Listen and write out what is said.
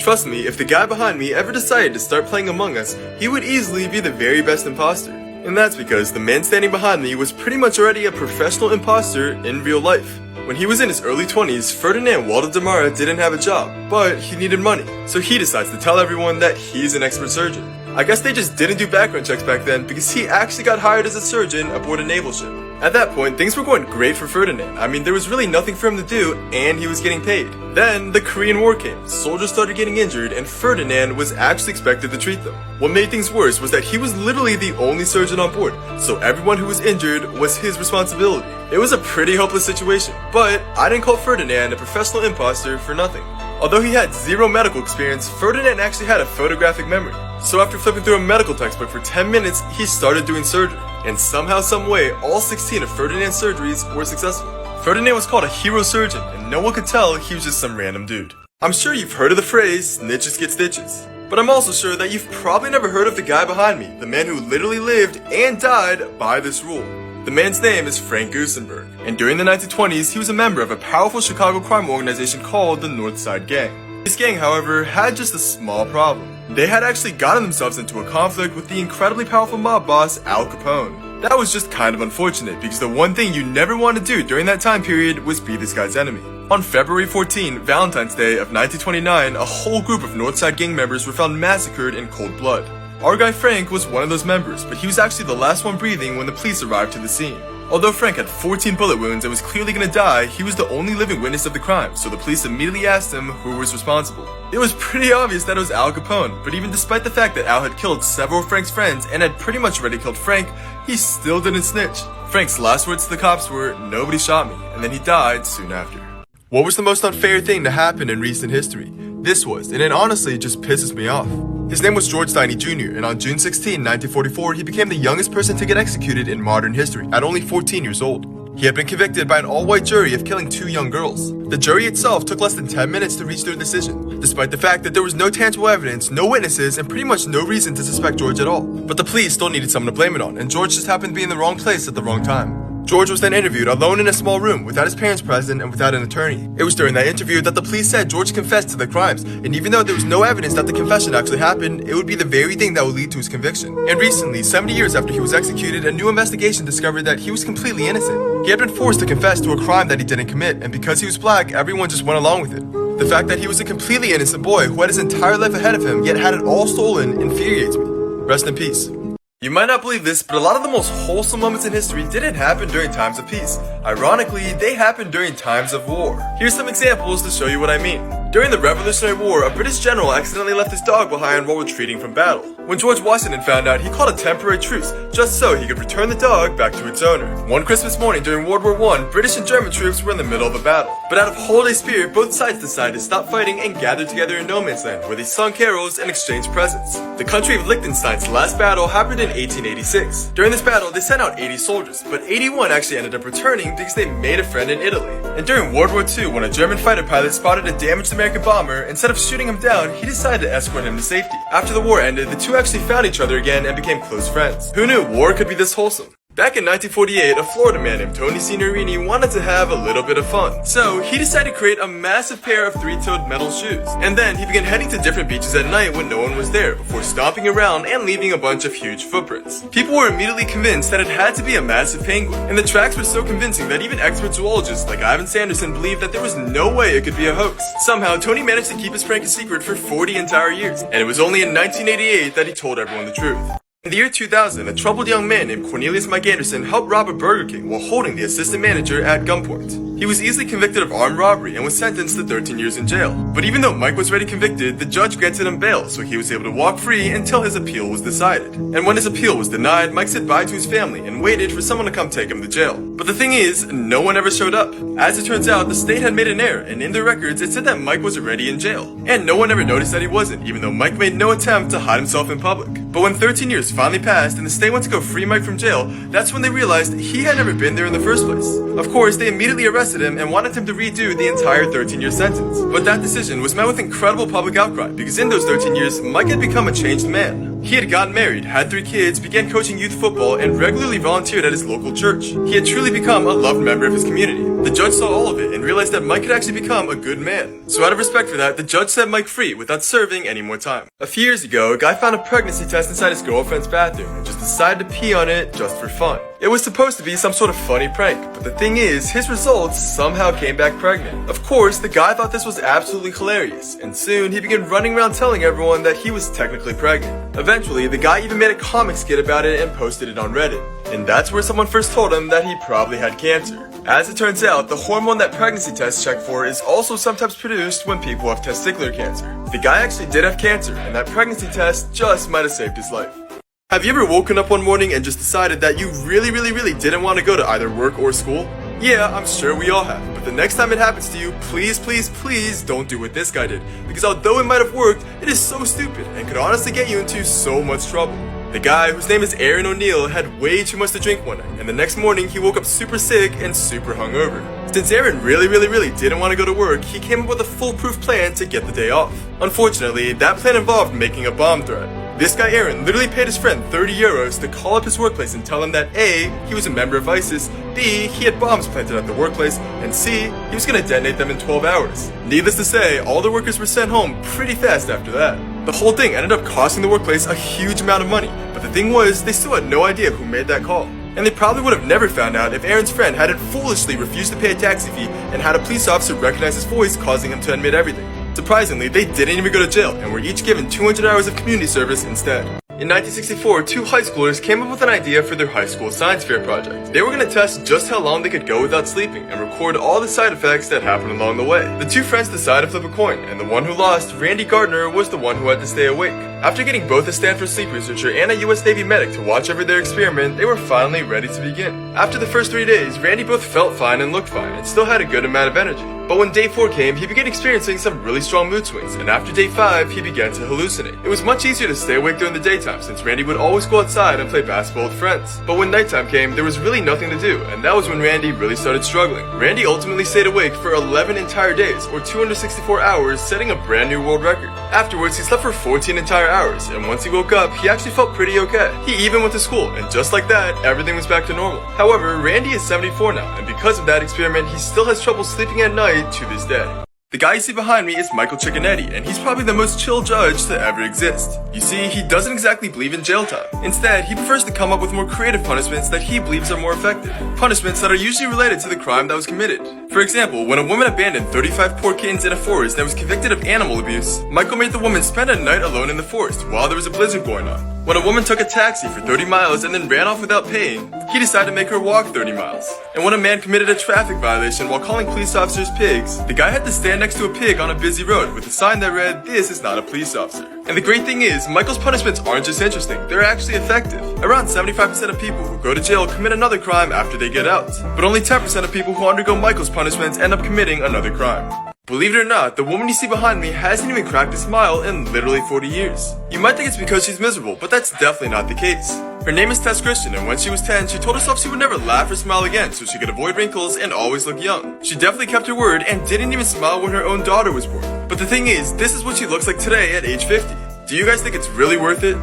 Trust me, if the guy behind me ever decided to start playing Among Us, he would easily be the very best imposter. And that's because the man standing behind me was pretty much already a professional imposter in real life. When he was in his early 20s, Ferdinand Waldemar didn't have a job, but he needed money, so he decides to tell everyone that he's an expert surgeon. I guess they just didn't do background checks back then because he actually got hired as a surgeon aboard a naval ship. At that point, things were going great for Ferdinand. I mean, there was really nothing for him to do, and he was getting paid. Then, the Korean War came, soldiers started getting injured, and Ferdinand was actually expected to treat them. What made things worse was that he was literally the only surgeon on board, so everyone who was injured was his responsibility. It was a pretty hopeless situation, but I didn't call Ferdinand a professional imposter for nothing. Although he had zero medical experience, Ferdinand actually had a photographic memory. So after flipping through a medical textbook for 10 minutes, he started doing surgery. And somehow, someway, all 16 of Ferdinand's surgeries were successful. Ferdinand was called a hero surgeon, and no one could tell he was just some random dude. I'm sure you've heard of the phrase, snitches get stitches. But I'm also sure that you've probably never heard of the guy behind me, the man who literally lived and died by this rule. The man's name is Frank Gusenberg, and during the 1920s, he was a member of a powerful Chicago crime organization called the North Side Gang. This gang, however, had just a small problem. They had actually gotten themselves into a conflict with the incredibly powerful mob boss, Al Capone. That was just kind of unfortunate, because the one thing you never want to do during that time period was be this guy's enemy. On February 14, Valentine's Day of 1929, a whole group of Northside gang members were found massacred in cold blood. Our guy Frank was one of those members, but he was actually the last one breathing when the police arrived to the scene. Although Frank had 14 bullet wounds and was clearly gonna die, he was the only living witness of the crime, so the police immediately asked him who was responsible. It was pretty obvious that it was Al Capone, but even despite the fact that Al had killed several of Frank's friends and had pretty much already killed Frank, he still didn't snitch. Frank's last words to the cops were, "Nobody shot me," and then he died soon after. What was the most unfair thing to happen in recent history? This was, and it honestly just pisses me off. His name was George Steiny Jr., and on June 16, 1944, he became the youngest person to get executed in modern history, at only 14 years old. He had been convicted by an all-white jury of killing 2 young girls. The jury itself took less than 10 minutes to reach their decision, despite the fact that there was no tangible evidence, no witnesses, and pretty much no reason to suspect George at all. But the police still needed someone to blame it on, and George just happened to be in the wrong place at the wrong time. George was then interviewed alone in a small room without his parents present and without an attorney. It was during that interview that the police said George confessed to the crimes, and even though there was no evidence that the confession actually happened, it would be the very thing that would lead to his conviction. And recently, 70 years after he was executed, a new investigation discovered that he was completely innocent. He had been forced to confess to a crime that he didn't commit, and because he was black, everyone just went along with it. The fact that he was a completely innocent boy who had his entire life ahead of him, yet had it all stolen, infuriates me. Rest in peace. You might not believe this, but a lot of the most wholesome moments in history didn't happen during times of peace. Ironically, they happened during times of war. Here's some examples to show you what I mean. During the Revolutionary War, a British general accidentally left his dog behind while retreating from battle. When George Washington found out, he called a temporary truce, just so he could return the dog back to its owner. One Christmas morning during World War I, British and German troops were in the middle of a battle. But out of holiday spirit, both sides decided to stop fighting and gather together in no man's land, where they sung carols and exchanged presents. The country of Liechtenstein's last battle happened in 1886. During this battle, they sent out 80 soldiers, but 81 actually ended up returning because they made a friend in Italy. And during World War II, when a German fighter pilot spotted a damaged American bomber, instead of shooting him down, he decided to escort him to safety. After the war ended, the two actually found each other again and became close friends. Who knew war could be this wholesome? Back in 1948, a Florida man named Tony Signorini wanted to have a little bit of fun. So he decided to create a massive pair of 3-toed metal shoes. And then he began heading to different beaches at night when no one was there, before stomping around and leaving a bunch of huge footprints. People were immediately convinced that it had to be a massive penguin. And the tracks were so convincing that even expert zoologists like Ivan Sanderson believed that there was no way it could be a hoax. Somehow, Tony managed to keep his prank a secret for 40 entire years. And it was only in 1988 that he told everyone the truth. In the year 2000, a troubled young man named Cornelius Mike Anderson helped rob a Burger King while holding the assistant manager at gunpoint. He was easily convicted of armed robbery and was sentenced to 13 years in jail. But even though Mike was already convicted, the judge granted him bail, so he was able to walk free until his appeal was decided. And when his appeal was denied, Mike said bye to his family and waited for someone to come take him to jail. But the thing is, no one ever showed up. As it turns out, the state had made an error, and in their records it said that Mike was already in jail. And no one ever noticed that he wasn't, even though Mike made no attempt to hide himself in public. But when 13 years finally passed and the state went to go free Mike from jail, that's when they realized he had never been there in the first place. Of course, they immediately arrested him and wanted him to redo the entire 13-year sentence. But that decision was met with incredible public outcry because in those 13 years, Mike had become a changed man. He had gotten married, had 3 kids, began coaching youth football, and regularly volunteered at his local church. He had truly become a loved member of his community. The judge saw all of it and realized that Mike had actually become a good man. So out of respect for that, the judge set Mike free without serving any more time. A few years ago, a guy found a pregnancy test inside his girlfriend's bathroom and just decided to pee on it just for fun. It was supposed to be some sort of funny prank, but the thing is, his results somehow came back pregnant. Of course, the guy thought this was absolutely hilarious, and soon he began running around telling everyone that he was technically pregnant. Eventually, the guy even made a comic skit about it and posted it on Reddit. And that's where someone first told him that he probably had cancer. As it turns out, the hormone that pregnancy tests check for is also sometimes produced when people have testicular cancer. The guy actually did have cancer, and that pregnancy test just might have saved his life. Have you ever woken up one morning and just decided that you really didn't want to go to either work or school? Yeah, I'm sure we all have, but the next time it happens to you, please don't do what this guy did, because although it might have worked, it is so stupid and could honestly get you into so much trouble. The guy, whose name is Aaron O'Neill, had way too much to drink one night, and the next morning he woke up super sick and super hungover. Since Aaron really didn't want to go to work, he came up with a foolproof plan to get the day off. Unfortunately, that plan involved making a bomb threat. This guy Aaron literally paid his friend 30 euros to call up his workplace and tell him that A, he was a member of ISIS, B, he had bombs planted at the workplace, and C, he was going to detonate them in 12 hours. Needless to say, all the workers were sent home pretty fast after that. The whole thing ended up costing the workplace a huge amount of money, but the thing was, they still had no idea who made that call. And they probably would have never found out if Aaron's friend hadn't foolishly refused to pay a taxi fee and had a police officer recognize his voice, causing him to admit everything. Surprisingly, they didn't even go to jail and were each given 200 hours of community service instead. In 1964, 2 high schoolers came up with an idea for their high school science fair project. They were going to test just how long they could go without sleeping and record all the side effects that happened along the way. The 2 friends decided to flip a coin, and the one who lost, Randy Gardner, was the one who had to stay awake. After getting both a Stanford sleep researcher and a US Navy medic to watch over their experiment, they were finally ready to begin. After the first 3 days, Randy both felt fine and looked fine, and still had a good amount of energy. But when day 4 came, he began experiencing some really strong mood swings, and after day 5, he began to hallucinate. It was much easier to stay awake during the daytime since Randy would always go outside and play basketball with friends. But when nighttime came, there was really nothing to do, and that was when Randy really started struggling. Randy ultimately stayed awake for 11 entire days, or 264 hours, setting a brand new world record. Afterwards, he slept for 14 entire hours, and once he woke up, he actually felt pretty okay. He even went to school, and just like that, everything was back to normal. However, Randy is 74 now, and because of that experiment, he still has trouble sleeping at night to this day. The guy you see behind me is Michael Cicconetti, and he's probably the most chill judge to ever exist. You see, he doesn't exactly believe in jail time. Instead, he prefers to come up with more creative punishments that he believes are more effective. Punishments that are usually related to the crime that was committed. For example, when a woman abandoned 35 poor kittens in a forest and was convicted of animal abuse, Michael made the woman spend a night alone in the forest while there was a blizzard going on. When a woman took a taxi for 30 miles and then ran off without paying, he decided to make her walk 30 miles. And when a man committed a traffic violation while calling police officers pigs, the guy had to stand next to a pig on a busy road with a sign that read, "This is not a police officer." And the great thing is, Michael's punishments aren't just interesting, they're actually effective. Around 75% of people who go to jail commit another crime after they get out. But only 10% of people who undergo Michael's punishments end up committing another crime. Believe it or not, the woman you see behind me hasn't even cracked a smile in literally 40 years. You might think it's because she's miserable, but that's definitely not the case. Her name is Tess Christian, and when she was 10, she told herself she would never laugh or smile again so she could avoid wrinkles and always look young. She definitely kept her word and didn't even smile when her own daughter was born. But the thing is, this is what she looks like today at age 50. Do you guys think it's really worth it?